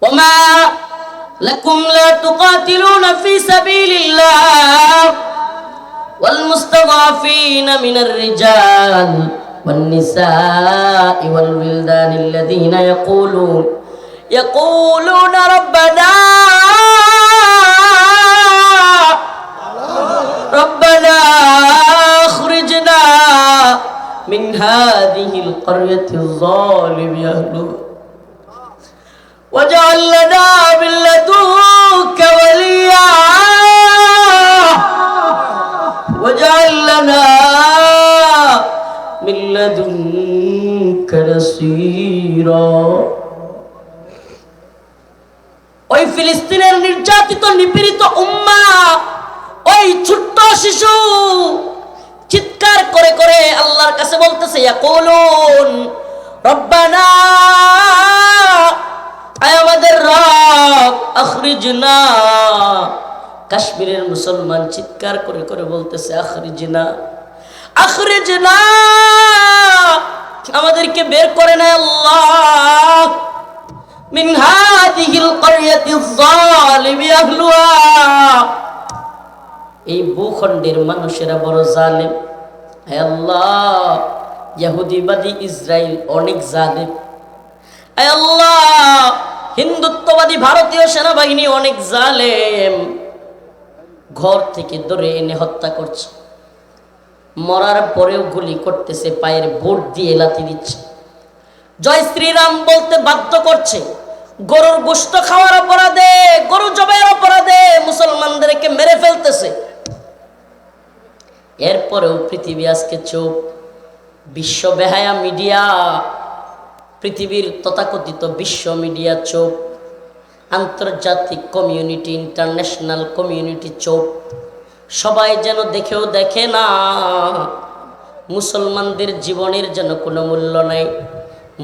ওমা লাকুম লা তুকাতিলুনা ফি সাবিলিল্লাহ ওয়াল মুস্তাদাফিনা মিনার রিজাল ওয়ান নিসাই ওয়াল উইলদানিল্লাযীনা ইয়াকুলুনা রাব্বানা আখরিজনা মিন হাযিহিল ক্বরয়াতিল যালিমি আহলুহা ওয়াজআল লানা মিন লাদুনকা ওয়ালিয়্যা ওয়াজআল লানা মিন লাদুনকা নাসীরা। ওই ফিলিস্তিনের নির্যাতিত নিপীড়িত উম্মাহ, ওই ছোট্ট শিশু চিৎকার করে করে আল্লাহর কাছে বলতেছে, ইয়াকুলুন রব্বানা, আয় আমাদের রব, আখরিজনা। কাশ্মীরের মুসলমান চিৎকার করে করে বলতেছে, আখরিজনা আখরিজনা, আমাদেরকে বের করে না আল্লাহ, মিন হাযিহিল ক্বরয়াতিজ যালিমি আহলুহা, এই ভূখণ্ডের মানুষেরা বড় জালেম। হে আল্লাহ, ইহুদিবাদী ইসরায়েল অনেক জালেম। হে আল্লাহ, হিন্দুত্ববাদী ভারতীয় সেনাবাহিনী অনেক জালেম। ঘর থেকে ধরে এনে হত্যা করছে, মরার পরেও গুলি করতেছে, পায়ের বোট দিয়ে লাথি দিচ্ছে, জয় শ্রীরাম বলতে বাধ্য করছে, গরুর গোশত খাওয়ার অপরাধে, গরু জবাইয়ের অপরাধে মুসলমানদেরকে মেরে ফেলতেছে। এরপরেও পৃথিবী আজকে চুপ। বিশ্ব বেহায়া মিডিয়া, পৃথিবীর তথাকথিত বিশ্ব মিডিয়া চুপ, আন্তর্জাতিক কমিউনিটি, ইন্টারন্যাশনাল কমিউনিটি চুপ। সবাই যেন দেখেও দেখে না, মুসলমানদের জীবনের যেন কোনো মূল্য নাই,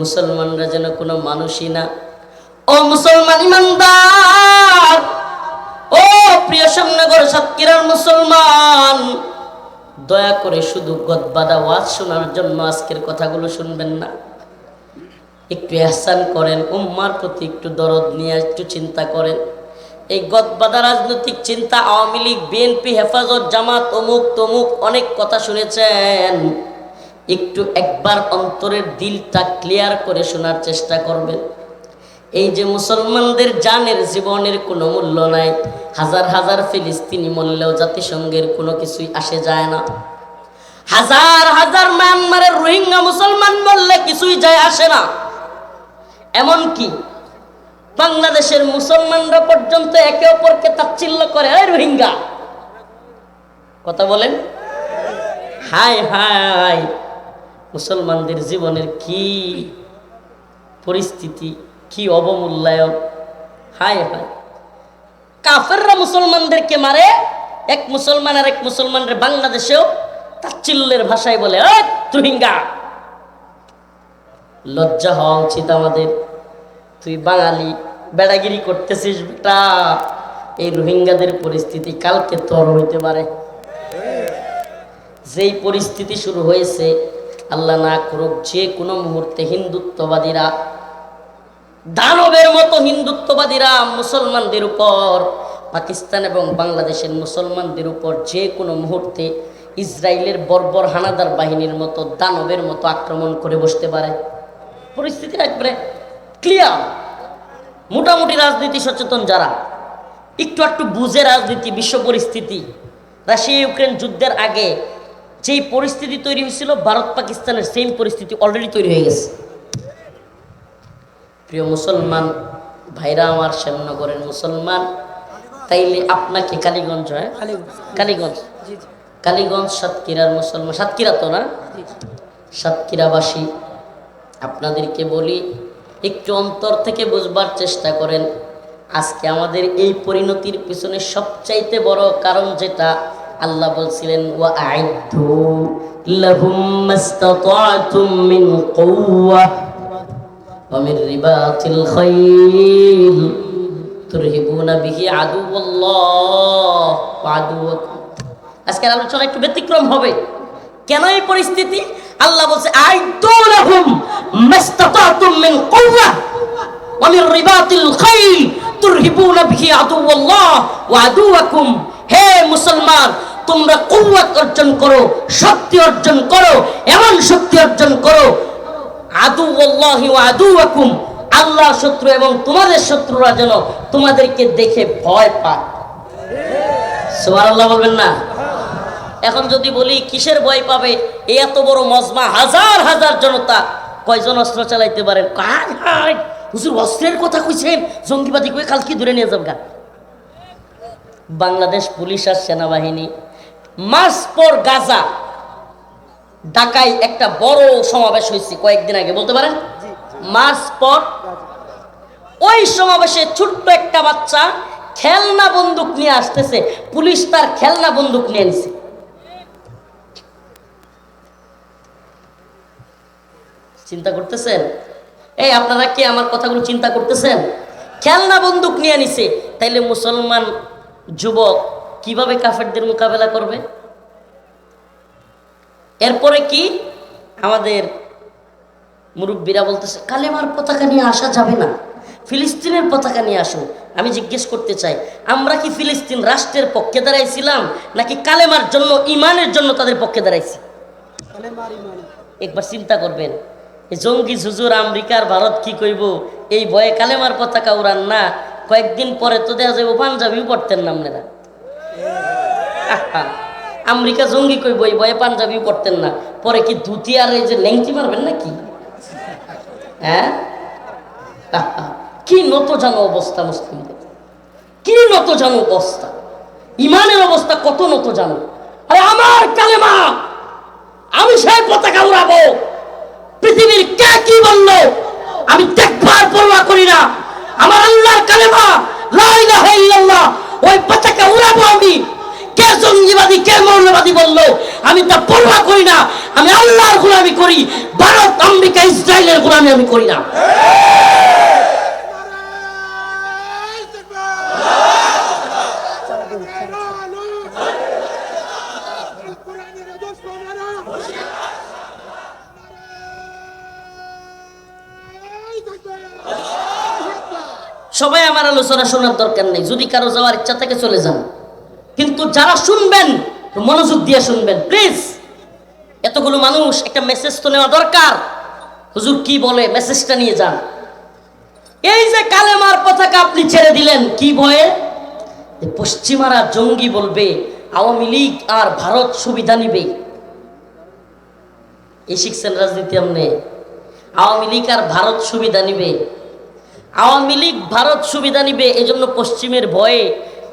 মুসলমানরা যেন কোনো মানুষই না। ও মুসলমান ইমানদার, ও প্রিয় শ্যামনগর সাতক্ষীরার মুসলমান, দয়া করে শুধু গদবাদা ওয়াজ শোনার জন্য আজকের কথাগুলো শুনবেন না। একটু ইহসান করেন, উম্মার প্রতি একটু দরদ নিয়ে একটু চিন্তা করেন। এই গদবাদা রাজনৈতিক চিন্তা, আওয়ামী লীগ, বিএনপি, হেফাজত, জামাত, অমুক তমুক অনেক কথা শুনেছেন, একটু একবার অন্তরের দিলটা ক্লিয়ার করে শোনার চেষ্টা করবেন। এই যে মুসলমানদের জানের, জীবনের কোনো মূল্য নাই, হাজার হাজার ফিলিস্তিনি মরলেও জাতিসংঘের কোনো কিছুই আসে যায় না, হাজার হাজার মায়ানমারের রোহিঙ্গা মুসলমান মরলে কিছুই যায় আসে না। এমনকি বাংলাদেশের মুসলমানরা পর্যন্ত একে অপরকে তাচ্ছিল্য করে, এই রোহিঙ্গা, কথা বলেন। হায় হায়, মুসলমানদের জীবনের কি পরিস্থিতি, কি অবমূল্যায়ন! হায় হায়, কাফেররা মুসলমানদেরকে মারে, এক মুসলমান আর এক মুসলমানের বাংলাদেশেও তাচ্ছিল্যের ভাষায় বলে, এই রোহিঙ্গা। লজ্জা হওয়া উচিত আমাদের। তুই বাঙালি, বেড়াগিরি করতেছিস বেটা। এই রোহিঙ্গাদের পরিস্থিতি কালকে তোর হইতে পারে। যেই পরিস্থিতি শুরু হয়েছে, আল্লাহ না করুক, যে কোনো মুহূর্তে হিন্দুত্ববাদীরা, দানবের মতো হিন্দুত্ববাদীরা মুসলমানদের উপর, পাকিস্তান এবং বাংলাদেশের মুসলমানদের উপর যে কোনো মুহূর্তে ইসরায়েলের বর্বর হানাদার বাহিনীর মতো, দানবের মতো আক্রমণ করে বসতে পারে। পরিস্থিতি একবারে ক্লিয়ার। মোটামুটি রাজনীতি সচেতন যারা, একটু একটু বুঝে রাজনীতি, বিশ্ব পরিস্থিতি, রাশিয়া ইউক্রেন যুদ্ধের আগে যেই পরিস্থিতি তৈরি হয়েছিল, ভারত পাকিস্তানের সেম পরিস্থিতি অলরেডি তৈরি হয়ে গেছে। প্রিয় মুসলমান ভাইরা আমার, শ্যামনগরের মুসলমান, তাইলে আপনাকে কালীগঞ্জ, হ্যাঁ কালীগঞ্জ, কালীগঞ্জ সাতক্ষীরার মুসলমান, সাতক্ষীরা তো না, সাতক্ষীরাবাসী, আপনাদেরকে বলি, একটু অন্তর থেকে বুঝবার চেষ্টা করেন। আজকে আমাদের এই পরিণতির পিছনে সবচাইতে বড় কারণ যেটা, আল্লাহ বলছিলেন, ওয়া আইদ্দু লাহুম মাসতাতা'তুম মিন কুওয়া ওয়া মিন রিবাতিল খাইল তুরহিবুনা বিহি আদুওয়াল্লাহ ওয়া আদুওয়াকুম। আজকের আলোচনা একটু ব্যতিক্রম হবে। কেন এই পরিস্থিতি? আল্লাহ বলছে, আইদ্দু লাহুম মাসতাতা'তুম মিন কুওয়া ওয়া মির রিবাতিল খাইল তুরহিবুনা বিহি আদুওয়াল্লাহ ওয়া আদুওয়াকুম। হে মুসলমান, তোমরা কুওয়াত অর্জন করো, শক্তি অর্জন করো, এমন শক্তি অর্জন করো আদুওয়াল্লাহি ওয়া আদুওয়াকুম, আল্লাহর শত্রু এবং তোমাদের শত্রুরা যেন তোমাদেরকে দেখে ভয় পায়। সুবহানাল্লাহ বলবেন না? এখন যদি বলি কিসের ভয় পাবে, এই এত বড় মজমা, হাজার হাজার জনতা, কয়জন অস্ত্র চালাইতে পারেন? হুজুর অস্ত্রের কথা কইছেন, জঙ্গিবাদী কই কালকে ধরে নিয়ে যাবগা। বাংলাদেশ পুলিশ আর সেনাবাহিনী মাস পর গাজা ঢাকায় একটা বড় সমাবেশ হয়েছে কয়েকদিন আগে, বলতে পারেন মাস পর। ওই সমাবেশে ছোট্ট একটা বাচ্চা খেলনা বন্দুক নিয়ে আসতেছে, পুলিশ তার খেলনা বন্দুক নিয়ে নিছে। চিন্তা করতেছেন? এই আপনারা কি আমার কথাগুলো চিন্তা করতেছেন? খেলনা বন্দুক নিয়ে নিছে, তাইলে মুসলমান যুবক কিভাবে কাফেরদের মোকাবেলা করবে? এরপরে কি আমাদের মুরব্বীরা বলতেছে কালেমার পতাকা নিয়ে আসা যাবে না, ফিলিস্তিনের পতাকা নিয়ে আসো। আমি জিজ্ঞেস করতে চাই, আমরা কি ফিলিস্তিন রাষ্ট্রের পক্ষে দাঁড়াইছিলাম নাকি কালেমার জন্য, ইমানের জন্য তাদের পক্ষে দাঁড়াইছি? একবার চিন্তা করবেন। জঙ্গি ঝুজুর আমেরিকার ভারত কি কইব, এই ভয়ে কালেমার পতাকা উড়ান না, কয়েকদিন পরে তো দেওয়া যাবে পাঞ্জাবিও পড়তেন না আপনারা। আমেরিকা জঙ্গি কইব, এই ভয়ে পাঞ্জাবিও পড়তেন না, পরে কি ধুতি আর এই যে লেংটি মারবেন নাকি? হ্যাঁ, কি নত জানো অবস্থা মুসলিমদের, কি নত জানো অবস্থা, ইমানের অবস্থা কত নত জানো। আরে আমার কালেমা, আমি সেই পতাকা উড়াবো, পৃথিবীর কে কি বললো আমি দেখবার পরোয়া করি না। আমার আল্লাহর কালেমা লা ইলাহা ইল্লাল্লাহ, ওই পতাকা উড়াবো আমি। কে জঙ্গিবাদী, কে মৌলবাদী বললো আমি তা পরোয়া করি না। আমি আল্লাহর গোলামি করি, ভারত, আমেরিকা, ইসরায়েলের গোলামি আমি করি না। সবাই আমার আলোচনা শোনার দরকার নেই, যদি কারো যাওয়ার ইচ্ছা থাকে চলে যান, কিন্তু যারা শুনবেন মনোযোগ দিয়ে শুনবেন প্লিজ। এতগুলো মানুষ, একটা মেসেজ তো নেওয়া দরকার, হুজুর কি বলে মেসেজটা নিয়ে যান। এই যে কালেমার পতাকা আপনি ছেড়ে দিলেন কি ভয়ে? পশ্চিমারা জঙ্গি বলবে, আওয়ামী লীগ আর ভারত সুবিধা নিবে। এই শিখছেন রাজনীতি আমনে, আওয়ামী লীগ আর ভারত সুবিধা নিবে, আওয়ামী লীগ ভারত সুবিধা নিবে। এই জন্য পশ্চিমের ভয়ে,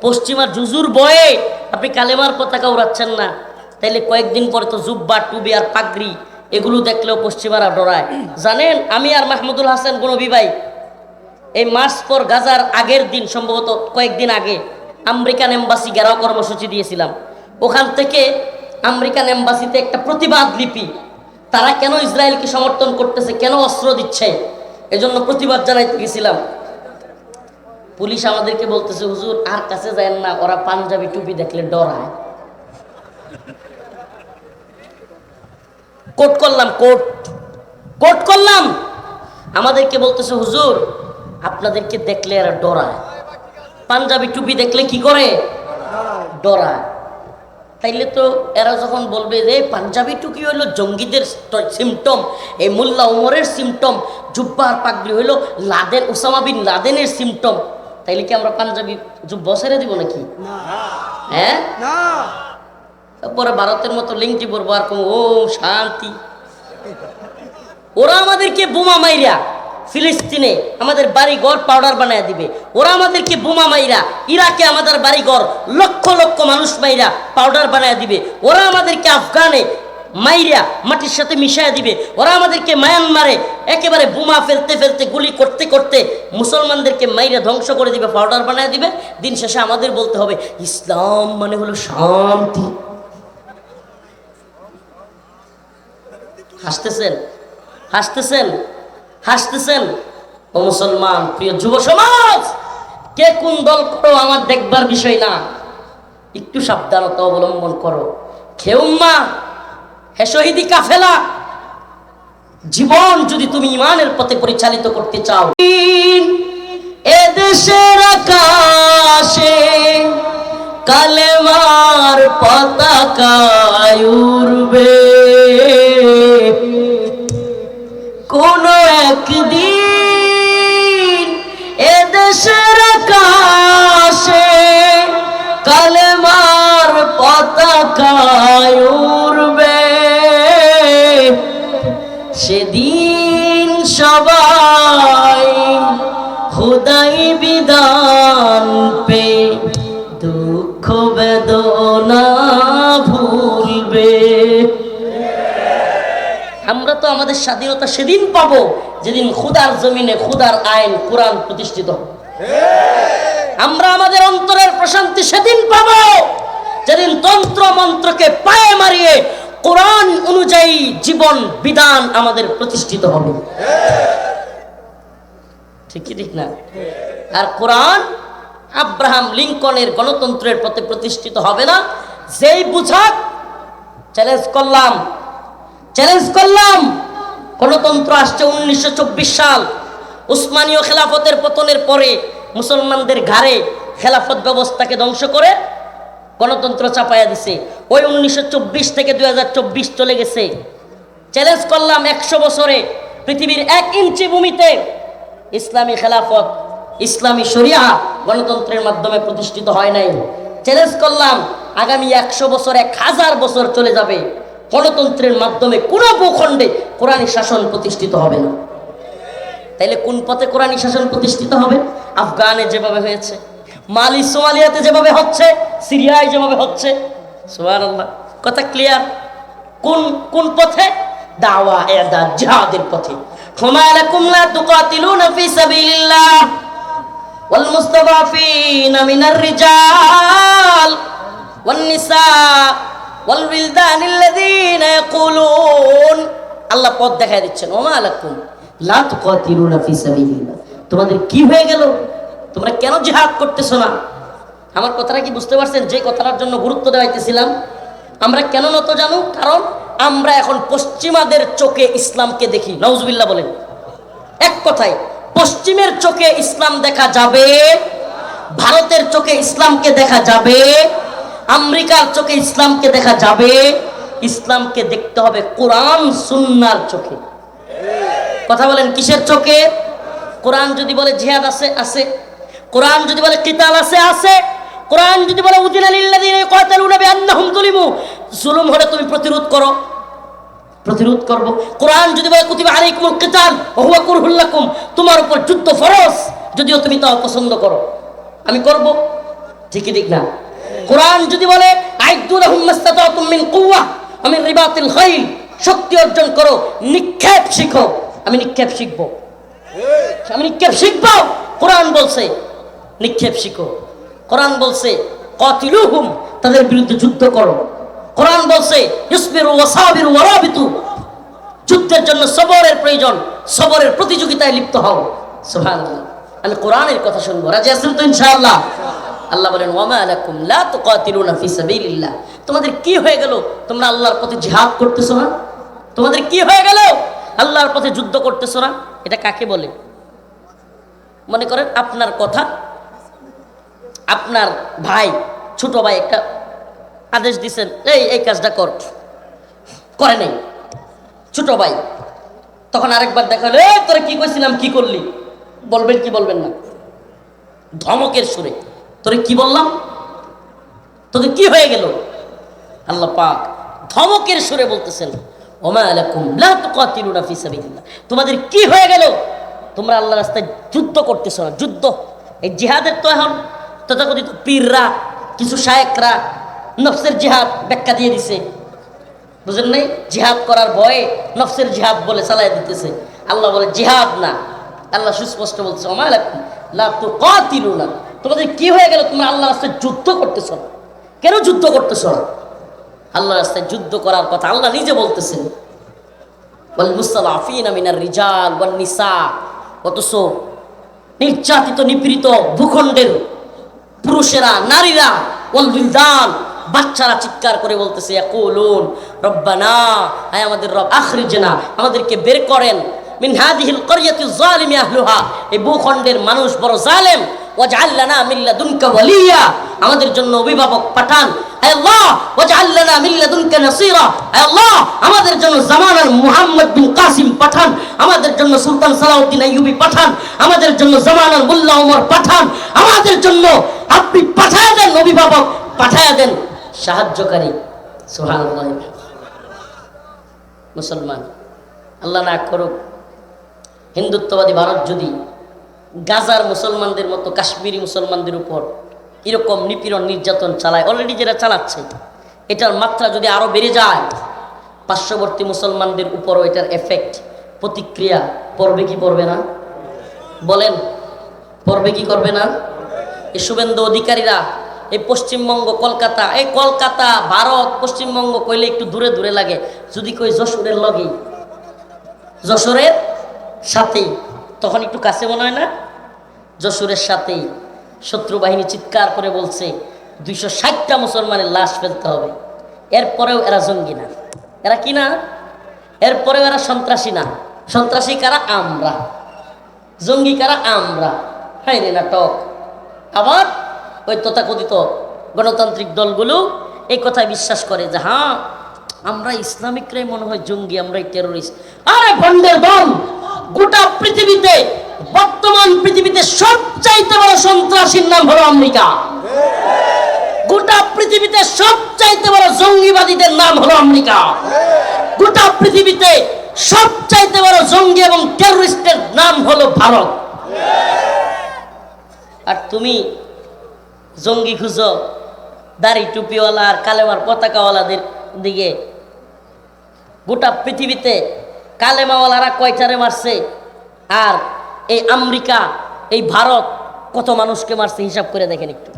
পশ্চিমার জুজুর ভয়ে আপনি কালেমার পতাকা উড়াচ্ছেন না। তাইলে কয়েকদিন পরে তো জুব্বা, টুবি আর পাগড়ি এগুলো দেখলেও পশ্চিমারা ডরায়। জানেন, আমি আর মাহমুদুল হাসান গণবী ভাই এই মার্চ পর গাজার আগের দিন, সম্ভবত কয়েকদিন আগে, আমেরিকান এম্বাসি ঘেরাও কর্মসূচি দিয়েছিলাম। ওখান থেকে আমেরিকান এম্বাসিতে একটা প্রতিবাদ লিপি, তারা কেন ইসরায়েলকে সমর্থন করতেছে, কেন অস্ত্র দিচ্ছে, এজন্য প্রতিবাদ জানাইতে গেছিলাম। পুলিশ আমাদেরকে বলতেছে হুজুর আর কাছে যায় না, ওরা পাঞ্জাবি টুপি দেখলে ডরায়। কোর্ট করলাম, কোর্ট করলাম, আমাদেরকে বলতেছে হুজুর আপনাদেরকে দেখলে এরা ডরায়, পাঞ্জাবি টুপি দেখলে কি করে, ডরায়। তাইলে তো এরা যখন বলবে যে পাঞ্জাবি টুপি হইলো জঙ্গিদের সিমটম, এই মোল্লা উমরের সিমটম, জুব্বার পাগড়ি হইলো লাদেন, ওসামা বিন লাদেনের সিমটম, তাইলে কি আমরা পাঞ্জাবি জুব্বা ছেড়ে দিব নাকি? হ্যাঁ, তারপরে ভারতের মতো লিংটি পরবো আর কোন ও শান্তি। ওরা আমাদেরকে বোমা মাইরা ফিলিস্তিনে আমাদের বাড়ি ঘর পাউডার বানায় দিবে, ওরা আমাদেরকে বোমা মাইরা ইরাকে আমাদের বাড়ি ঘর লক্ষ লক্ষ মানুষ মাইরা পাউডার বানায় দিবে, ওরা আমাদেরকে আফগানে মাইরা মাটির সাথে মিশায় দিবে, ওরা আমাদেরকে মায়ানমারে একেবারে বোমা ফেলতে ফেলতে, গুলি করতে করতে মুসলমানদেরকে মাইরা ধ্বংস করে দিবে, পাউডার বানায় দিবে। দিন শেষে আমাদের বলতে হবে ইসলাম মানে হলো শান্তি। হাসতেছেন, হাসতেছেন, হাসতেছেন। ও মুসলমান, প্রিয় যুব সমাজ, কে কোন দল করো আমার দেখবার বিষয় না, একটু সাবধানতা অবলম্বন করো। খেউম্মা হে শহীদি কাফেলা, জীবন যদি তুমি ইমানের পথে পরিচালিত করতে চাও, এদেশের আকাশে কালেমার পতাকা উড়বে, কোন একদিন এদেশের আকাশে কালেমার পতাকা উড়বে, সেদিন সবাই খোদাই বিধান পে দুঃখ বেদনা ভুলবে। আমরা তো আমাদের স্বাধীনতা সেদিন পাবো যেদিন খুদার জমিনে খুদার আইন কোরআন প্রতিষ্ঠিত হবে। আমরা আমাদের অন্তরের প্রশান্তি সেদিন পাবো যেদিন তন্ত্র মন্ত্রকে পায়ে মারিয়ে কোরআন অনুযায়ী জীবন বিধান আমাদের প্রতিষ্ঠিত হবে। ঠিক কি ঠিক না? আর কোরআন আব্রাহাম লিঙ্কনের গণতন্ত্রের পথে প্রতিষ্ঠিত হবে না। যেই বুঝাক চ্যালেঞ্জ করলাম, গণতন্ত্র আসছে 1924 সাল, উসমানীয় খেলাফতের পতনের পরে মুসলমানদের ঘাড়ে খেলাফত ব্যবস্থাকে ধ্বংস করে গণতন্ত্র চাপায়া দিছে। ওই 1924 থেকে 2024 চলে গেছে। চ্যালেঞ্জ করলাম 100 বছরে পৃথিবীর 1 ইঞ্চি ভূমিতে ইসলামী খেলাফত, ইসলামী শরিয়া গণতন্ত্রের মাধ্যমে প্রতিষ্ঠিত হয় নাই। চ্যালেঞ্জ করলাম আগামী 100 বছর 1000 বছর চলে যাবে, গণতন্ত্রের মাধ্যমে কোনো ভূখণ্ডে কোরআনী শাসন প্রতিষ্ঠিত হবে না। তাইলে কোন পথে কোরআনী শাসন প্রতিষ্ঠিত হবে? আফগানে যেভাবে হয়েছে, মালি সোমালিয়াতে যেভাবে হচ্ছে, সিরিয়ায় যেভাবে হচ্ছে। সুবহানাল্লাহ, কথা ক্লিয়ার? কোন পথে? দাওয়া ইরশাদ জিহাদের পথে। ফামা লাকুম লা তুকাতিলুনা ফি সাবিলিল্লাহ ওয়াল মুস্তাদাফিনা মিনার রিজাল ওয়ান নিসা ওয়াল বিলদানিল্লাযীনা ইয়াকুলুন, আল্লাহ পথ দেখায় দিচ্ছেন। ওমা লাকুম লা তুকাতিলুনা ফি সাবিলিল্লাহ, তোমাদের কি হয়ে গেল? তোমরা কেন জিহাদ করতেছো না? আমার কথাটা কি বুঝতে পারছেন? যে কথাটার জন্য গুরুত্ব দেওয়াইতেছিলাম, আমরা কেন নত জানো? কারণ আমরা এখন পশ্চিমাদের চোখে ইসলামকে দেখি। নাউজুবিল্লাহ বলেন। এক কথায় পশ্চিমের চোখে ইসলাম দেখা যাবে, ভারতের চোখে ইসলামকে দেখা যাবে, আমেরিকার চোখে ইসলামকে দেখা যাবে। ইসলামকে দেখতে হবে কোরআন সুন্নাহর চোখে। কথা বলেন কিসের চোখে? কোরআন যদি বলে জিহাদ আছে, আছে। কোরআন যদি বলে কিতাল আছে, আছে। কোরআন যদি বলে উযিনা লিল্লাযীনা ইয়াকাতালুনা বিআন্নাহুম যুলিমু, জুলুম হলে তুমি প্রতিরোধ করো, প্রতিরোধ করব। কোরআন যদি বলে কুতিবা আলাইকুমুল কিতাল ওয়া হুয়া কুরহুল লাকুম, তোমার উপর যুদ্ধ ফরজ, যদিও তুমি তা অপছন্দ করো, আমি করব। ঠিক কি ঠিক না? কোরআন যদি বলে আইদু লাহুম মাসতাতাতুম মিন কুওয়া ওয়া মিন রিবাতিল খাইল, শক্তি অর্জন করো, নিক্ষেপ শিখো, আমি নিক্ষেপ শিখব, আমি নিক্ষেপ শিখব। কোরআন বলছে নিক্ষেপ শিখো। কোরআন বলছে কাতিলুহুম, তাদের বিরুদ্ধে যুদ্ধ করো। কোরআন বলছে ইসবিরু ওয়া সাবিরু ওয়া রাবিতু, যুদ্ধের জন্য সবরের প্রয়োজন, সবরের প্রতিযোগিতায় লিপ্ত হও। সুবহানাল্লাহ, আমি কোরআনের কথা শুনবো। রাজি আছেন তো ইনশাআল্লাহ? আল্লাহ বলেন ওয়ামা লাকুম লা তুকাতিলুনা ফি সাবিলিল্লাহ, তোমাদের কি হয়ে গেল? তোমরা আল্লাহর পথে জিহাদ করতেছো না? তোমাদের কি হয়ে গেল? আল্লাহর পথে যুদ্ধ করতেছো না? এটা কাকে বলে? মনে করেন আপনার কথা, আপনার ভাই, ছোট ভাই একটা আদেশ দিচ্ছেন, এই কাজটা কর, করে নাই ছোট ভাই। তখন আরেকবার দেখা হলো, তোরা কি কইছিলাম, কি করলি? বলবেন কি বলবেন না? ধমকের সুরে, তোরে কি বললাম, তোদের কি হয়ে গেল? আল্লাহ পাক ধমকের সুরে বলতেছেন ওমা লাকুম লা তুকাতিলুনা ফি সাবিলিল্লাহ, তোমাদের কি হয়ে গেল? তোমরা আল্লাহর রাস্তায় যুদ্ধ করতেছো না। যুদ্ধ, এই জিহাদের তো এখন তথাকথিত পীররা, কিছু শায়েকরা নফসের জিহাদ ব্যাখ্যা দিয়ে দিছে, বুঝেন নাই? জিহাদ করার ভয়ে নফসের জিহাদ বলে চালাই দিতেছে। আল্লাহ বলে জিহাদ না, আল্লাহ সুস্পষ্ট বলছে ওমা লাকুম লা তুকাতিলুনা, তোমাদের কি হয়ে গেল? তোমরা আল্লাহর রাস্তায় যুদ্ধ করতেছো না। কেন যুদ্ধ করতেছো না? আল্লাহর রাস্তায় যুদ্ধ করার কথা আল্লাহ নিজে বলতেছেন, ওয়াল মুস্তাদাফিনা মিনার রিজাল ওয়ান নিসা, অথচ নির্যাতিত নিপীড়িত ভূখণ্ডের পুরুষেরা, নারীরা, ওয়াল বিলদান, বাচ্চারা চিৎকার করে বলতেছে ইয়াকুলুন রব্বানা, আয় আমাদের রব, আখরিজনা, আমাদেরকে বের করেন মিন হাযিহিল ক্বরিয়াতিজ যালিমি আহলুহা, এই ভূখণ্ডের মানুষ বড় জালেম। ওয়াজআল লানা মিন লাদুনকা ওয়ালিয়া, আমাদের জন্য অভিভাবক পাঠান। হে আল্লাহ, ওয়াজআল লানা মিন লাদুনকা নাসীরা, হে আল্লাহ আমাদের জন্য জামানার মুহাম্মদ বিন কাসিম পাঠান, আমাদের জন্য সুলতান সালাউদ্দিন আইয়ুবী পাঠান, আমাদের জন্য জামানার মোল্লা ওমর পাঠান, আমাদের জন্য আপনি পাঠায় দেন অভিভাবক, পাঠায় দেন সাহায্যকারী। সুবহানাল্লাহ। মুসলমান, আল্লাহ না করুক হিন্দুত্ববাদী ভারত যদি গাজার মুসলমানদের মতো কাশ্মীরি মুসলমানদের উপর এরকম নিপীড়ন নির্যাতন চালায়, অলরেডি যেটা চালাচ্ছে, এটার মাত্রা যদি আরো বেড়ে যায়, পার্শ্ববর্তী মুসলমানদের উপরও এটার এফেক্ট, প্রতিক্রিয়া পড়বে কি পড়বে না? বলেন, পড়বে কি করবে না? এই শুভেন্দু অধিকারীরা এই পশ্চিমবঙ্গ, কলকাতা, এই কলকাতা ভারত পশ্চিমবঙ্গ কইলে একটু দূরে দূরে লাগে, যদি কই যশোরের লগে, যশোরের সাথেই, তখন একটু কাছে মনে হয় না? যশোরের সাথেই শত্রু বাহিনী চিৎকার করে বলছে 260টা মুসলমানের লাশ ফেলতে হবে। এরপরেও এরা জঙ্গি না, এরা কি না? এরপরেও এরা সন্ত্রাসী না। সন্ত্রাসী কারা? আমরা। জঙ্গি কারা? আমরা। হাই রে নাটক। আবার ওই তথাকথিত গণতান্ত্রিক দলগুলো এই কথায় বিশ্বাস করে যে হ্যাঁ আমরা ইসলামিকরাই মনে হয় জঙ্গি, আমরাই টেরোরিস্ট। আরে ভণ্ডের দল! গোটা পৃথিবীতে, বর্তমান পৃথিবীতে সবচাইতে বড় সন্ত্রাসীর নাম হলো আমেরিকা। গোটা পৃথিবীতে সবচাইতে বড় জঙ্গিবাদীদের নাম হলো আমেরিকা। গোটা পৃথিবীতে সবচাইতে বড় জঙ্গি এবং টেরোরিস্টের নাম হলো ভারত। আর তুমি জঙ্গি খুঁজো দাড়ি টুপিওয়ালা আর কালেমার পতাকাওয়ালাদের দিকে। গোটা পৃথিবীতে কালেমাওয়ালারা কয়টারে মারছে, আর এই আমেরিকা, এই ভারত কত মানুষকে মারছে হিসাব করে দেখেন, একটু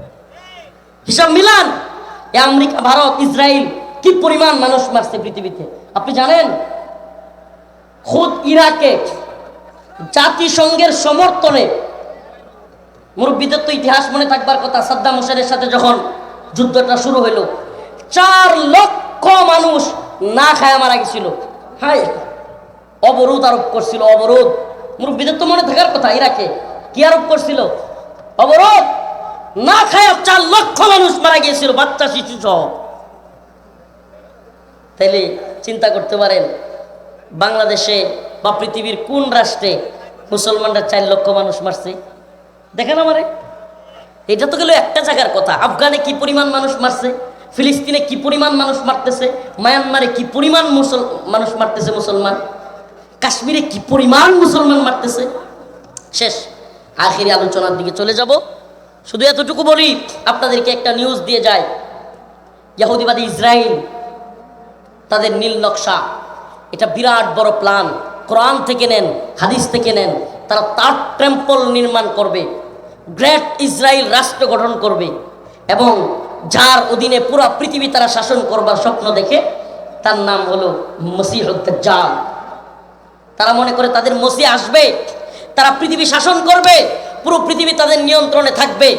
হিসাব মিলান। এই আমেরিকা, ভারত, ইসরায়েল কি পরিমাণ মানুষ মারছে পৃথিবীতে আপনি জানেন? খুদ ইরাকে জাতিসংঘের সমর্থনে, মুরব্বীদের তো ইতিহাস মনে থাকবার কথা, সাদ্দাম হোসেনের সাথে যখন যুদ্ধটা শুরু হইল 4 লক্ষ মানুষ না খায় মারা গেছিল। হায়, অবরোধ আরোপ করছিল, অবরোধ। মুরব্বীদের তো মনে থাকার কথা, ইরাকে কি আরোপ করছিল? অবরোধ। না খায় 4 লক্ষ মানুষ মারা গিয়েছিল, বাচ্চা শিশু সহ। তাইলে চিন্তা করতে পারেন বাংলাদেশে বা পৃথিবীর কোন রাষ্ট্রে মুসলমানরা 4 লক্ষ মানুষ মারছে? দেখেন আমারে, এটা তো গেল একটা জায়গার কথা। আফগানে কি পরিমাণ মানুষ মারছে, ফিলিস্তিনে কি পরিমাণ মানুষ মারতেছে, মায়ানমারে কি পরিমাণ মানুষ মারতেছে মুসলমান, কাশ্মীরে কি পরিমাণ মুসলমান মারতেছে। শেষ, আখিরি আলোচনার দিকে চলে যাব। শুধু এতটুকু বলি, আপনাদেরকে একটা নিউজ দিয়ে যায়। ইহুদিবাদী ইসরায়েল, তাদের নীল নকশা, এটা বিরাট বড় প্ল্যান। কোরআন থেকে নেন, হাদিস থেকে নেন। তারা তার টেম্পল নির্মাণ করবে, গ্রেট ইসরায়েল রাষ্ট্র গঠন করবে, এবং যার অধীনে পুরো পৃথিবী তারা শাসন করবার স্বপ্ন দেখে। তার নাম হলো মসিহুদ দাজ্জাল। তারা মনে করে তাদের মসিহ আসবে, তারা পৃথিবী শাসন করবে, পুরো পৃথিবী তাদের নিয়ন্ত্রণে থাকবে,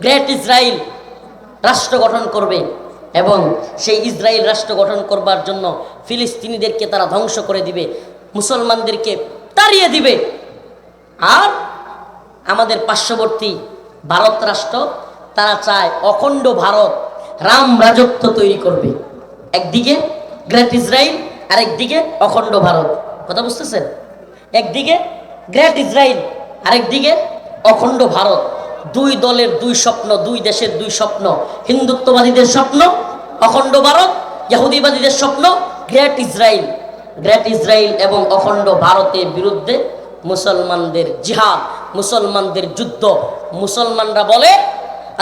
গ্রেট ইসরায়েল রাষ্ট্র গঠন করবে, এবং সেই ইসরায়েল রাষ্ট্র গঠন করবার জন্য ফিলিস্তিনিদেরকে তারা ধ্বংস করে দিবে, মুসলমানদেরকে তাড়িয়ে দিবে। আর আমাদের পার্শ্ববর্তী ভারত রাষ্ট্র, তারা চায় অখণ্ড ভারত, রাম রাজত্ব তৈরি করবে। একদিকে গ্রেট ইসরায়েল, আর একদিকে অখণ্ড ভারত। কথা বুঝতেছেন? একদিকে গ্রেট ইসরায়েল, আরেকদিকে অখণ্ড ভারত। 2 দলের 2 স্বপ্ন, 2 দেশের 2 স্বপ্ন। হিন্দুত্ববাদীদের স্বপ্ন অখণ্ড ভারত, ইহুদিবাদীদের স্বপ্ন গ্রেট ইসরায়েল। গ্রেট ইসরায়েল এবং অখণ্ড ভারতের বিরুদ্ধে মুসলমানদের জিহাদ, মুসলমানদের যুদ্ধ। মুসলমানরা বলে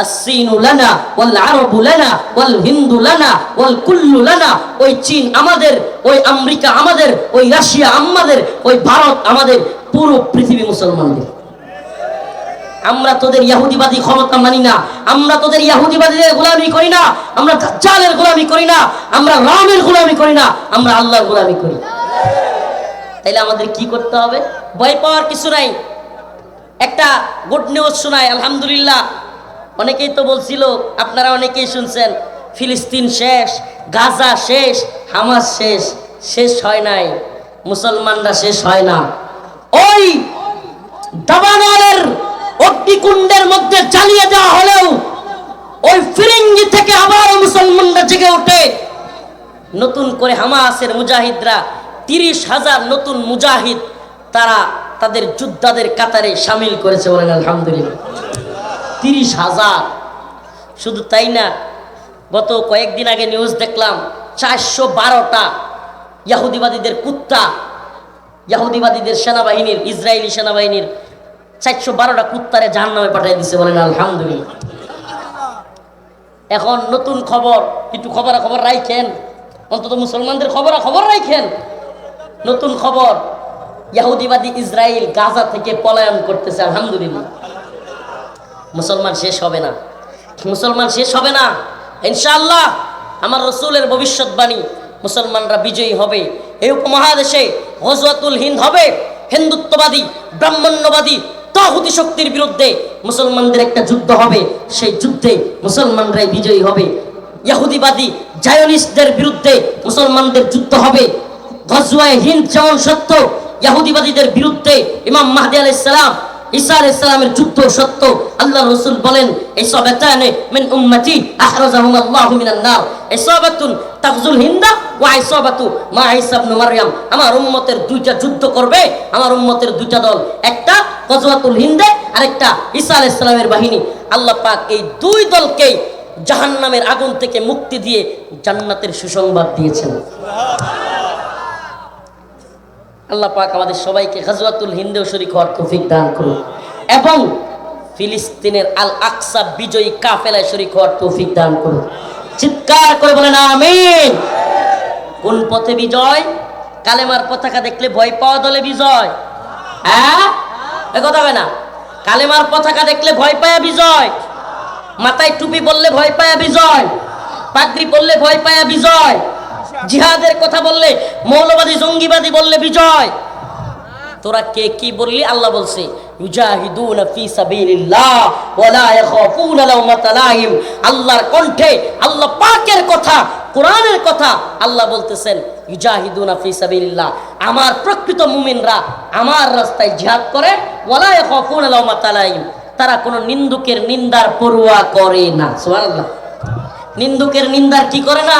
আসসিনু লানা ওয়াল আরবু লানা ওয়াল হিন্দু লানা ওয়াল কুল্লু লানা। ওই চীন আমাদের, ওই আমেরিকা আমাদের, ওই রাশিয়া আমাদের, ওই ভারত আমাদের, পুরো পৃথিবী মুসলমানদের। আমরা তোদের ইহুদিবাদী ক্ষমতা মানি না, আমরা তোদের ইহুদিবাদীদের গোলামি করি না, আমরা দাজ্জালের গোলামি করি না, আমরা রামের গোলামি করি না, আমরা আল্লাহর গোলামি করি। তাইলে আমাদের কি করতে হবে? ভয় পাওয়ার কিছু নাই। একটা গুড নিউজ শোনাই, আলহামদুলিল্লাহ। অনেকেই তো বলছিল, আপনারা অনেকেই শুনছেন, ফিলিস্তিন শেষ, গাজা শেষ, হামাস শেষ। শেষ হয় নাই, মুসলমানরা শেষ হয় না। ওই দাবানলের অগ্নিকুণ্ডের মধ্যে জ্বালিয়ে দেওয়া হলেও ওই ফিরিঙ্গি থেকে আবার মুসলমানরা জেগে ওঠে। নতুন করে হামাসের মুজাহিদরা 30,000 নতুন মুজাহিদ তারা তাদের যোদ্ধাদের কাতারে শামিল করেছে, বলেন আলহামদুলিল্লাহ। 30,000। শুধু তাই না, গত কয়েকদিন আগে নিউজ দেখলাম 412টা ইহুদিবাদীদের কুত্তা, ইহুদিবাদীদের সেনাবাহিনীর, ইসরায়েলি সেনাবাহিনীর 412টা কুত্তারে জাহান্নামে পাঠিয়ে দিছে, বলেন আলহামদুলিল্লাহ। এখন নতুন খবর, একটু খবর রাখেন, অন্তত মুসলমানদের খবর রাখেন। নতুন খবর, ইহুদিবাদী ইসরায়েল গাজা থেকে পলায়ন করতেছে, আলহামদুলিল্লাহ। মুসলমান শেষ হবে না, মুসলমান শেষ হবে না ইনশাআল্লাহ। আমার রাসূলের ভবিষ্যৎবাণী, মুসলমানরা বিজয়ী হবে। এই উপমহাদেশে গজওয়াতুল হিন্দ হবে। হিন্দুত্ববাদী, ব্রাহ্মণ্যবাদী, তাগুতি শক্তির বিরুদ্ধে মুসলমানদের একটা যুদ্ধ হবে। সেই যুদ্ধে মুসলমানরাই বিজয়ী হবে। ইহুদিবাদী জায়নিস্টদের বিরুদ্ধে মুসলমানদের যুদ্ধ হবে। গজওয়ায়ে হিন্দ যেমন সত্য, ইহুদিবাদীদের বিরুদ্ধে ইমাম মাহদী আলাইহিস সালাম, ঈসা আলাইহিস সালামের যুদ্ধ সত্য। আল্লাহ রাসূল বলেন, ইসাবাতানে মিন উম্মতি আহরাজাহুম আল্লাহু মিনান নার, ইসাবাতুন তাগজুল হিন্দা ওয়া ইসাবাতু মা ঈসা ইবনে মারইয়াম। আমার উম্মতের দুইটা যুদ্ধ করবে, আমার উম্মতের দুইটা দল, একটা গজওয়াতুল হিন্দে আর একটা ঈসা আলাইহিস সালামের বাহিনী। আল্লাহ পাক এই দুই দলকে জাহান্নামের আগুন থেকে মুক্তি দিয়ে জান্নাতের সুসংবাদ দিয়েছেন। আল্লাহ পাক আমাদের সবাইকে গজওয়াতুল হিন্দেও শরীক হওয়ার তৌফিক দান করুন এবং ফিলিস্তিনের আল আকসা বিজয়ী কাফেলায় শরীক হওয়ার তৌফিক দান করুন। চিৎকার করে বলেন আমিন। কোন পথে বিজয়? কালেমার পতাকা দেখলে ভয় পাওয়া দলে বিজয়। হ্যাঁ, এ কথা হয় না? কালেমার পতাকা দেখলে ভয় পায়া বিজয়, মাথায় টুপি বললে ভয় পায়া বিজয়, পাগড়ি বললে ভয় পায়া বিজয়, জিহাদের কথা বললে, মৌলবাদী জঙ্গিবাদী বললে বিজয়। তোরা কে কি বললি? আল্লাহ বলছে ইউজাহিদুনা ফি সাবিলিল্লাহ ওয়া লা ইয়াখাফুনা লাওমাতা লাইম। আল্লাহর কণ্ঠে আল্লাহ পাকের কথা, কোরআনের কথা আল্লাহ বলতেছেন ইউজাহিদুনা ফি সাবিলিল্লাহ। আমার প্রকৃত মুমিনরা আমার রাস্তায় জিহাদ করে, ওয়া লা ইয়াখাফুনা লাওমাতা লাইম। তারা কোনো নিন্দুকের নিন্দার পরোয়া করে না। সুবহানাল্লাহ। নিন্দুকের নিন্দার কি করে না?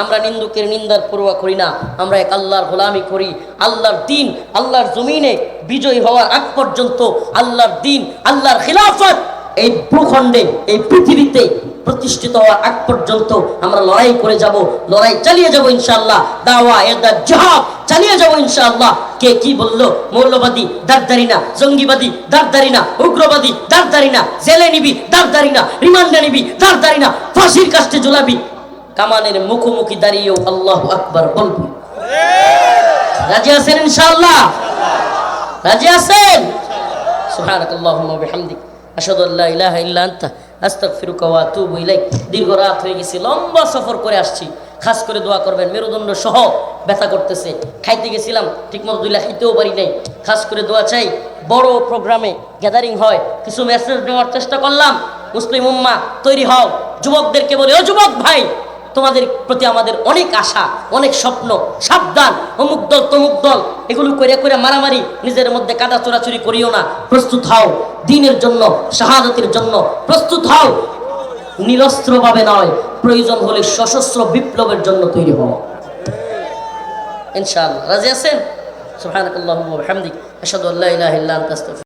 আমরা নিন্দুকের নিন্দার পরোয়া করি না। আমরা এক আল্লাহর গোলামি করি। আল্লাহর দ্বীন আল্লাহর জমিনে বিজয়ী হওয়ার আগ পর্যন্ত, আল্লাহর দ্বীন আল্লাহর খিলাফত এই ভূখণ্ডে, এই পৃথিবীতে প্রতিষ্ঠিত হওয়ার আগ পর্যন্ত আমরা লড়াই করে যাব, লড়াই চালিয়ে যাব ইনশাআল্লাহ। দাওয়া এদার জিহাদ চালিয়ে যাব ইনশাআল্লাহ। কে কি বললো? মৌলবাদী দাঁড়দারি না, জঙ্গিবাদী দাঁড়দারি না, উগ্রবাদী দাঁড়দারি না, জেলে নিবি দাঁড়দারি না, রিমান্ডে নিবি দাঁড়দারি না, ফাঁসির কাস্টে ঝুলাবি, কামানের মুখোমুখি দাঁড়িয়েও আল্লাহু আকবার বলবো। রাজি আছেন ইনশাআল্লাহ? রাজি আছেন? সুবহানাকাল্লাহুম্মা ওয়া বিহামদিক আশহাদু আল্লা ইলাহা ইল্লা আনতা আস্তাগফিরুকা ওয়া আতুবু ইলাইক। দীর্ঘ রাত হয়ে গেছে, লম্বা সফর করে আসছি। খাস করে দোয়া করবেন, মেরুদণ্ড সহ ব্যথা করতেছে। খাইতে গেছিলাম, ঠিকমতো 2 লাখ খাইতেও পারি নাই। খাস করে দোয়া চাই। বড় প্রোগ্রামে গ্যাদারিং হয়, কিছু মেসেজ দেওয়ার চেষ্টা করলাম। মুসলিম উম্মাহ তৈরি হও। যুবকদেরকে বলি, ও যুবক ভাই, তোমাদের প্রতি আমাদের অনেক আশা, অনেক স্বপ্ন। সাবধান, অমুক দল তমুক দল এগুলো করে করে মারামারি, নিজের মধ্যে কাদা চোরাচুরি করিও না। প্রস্তুত হও দ্বীনের জন্য, শাহাদাতের জন্য প্রস্তুত হও। নিরস্ত্রভাবে নয়, প্রয়োজন হলে সশস্ত্র বিপ্লবের জন্য তৈরি হও ইনশাআল্লাহ। রাজি আছেন? সুবহানাকাল্লাহুম্মা ওয়া বিহামদিক আশহাদু আল্লা ইলাহা ইল্লা আনতা আস্তাগফিরুকা।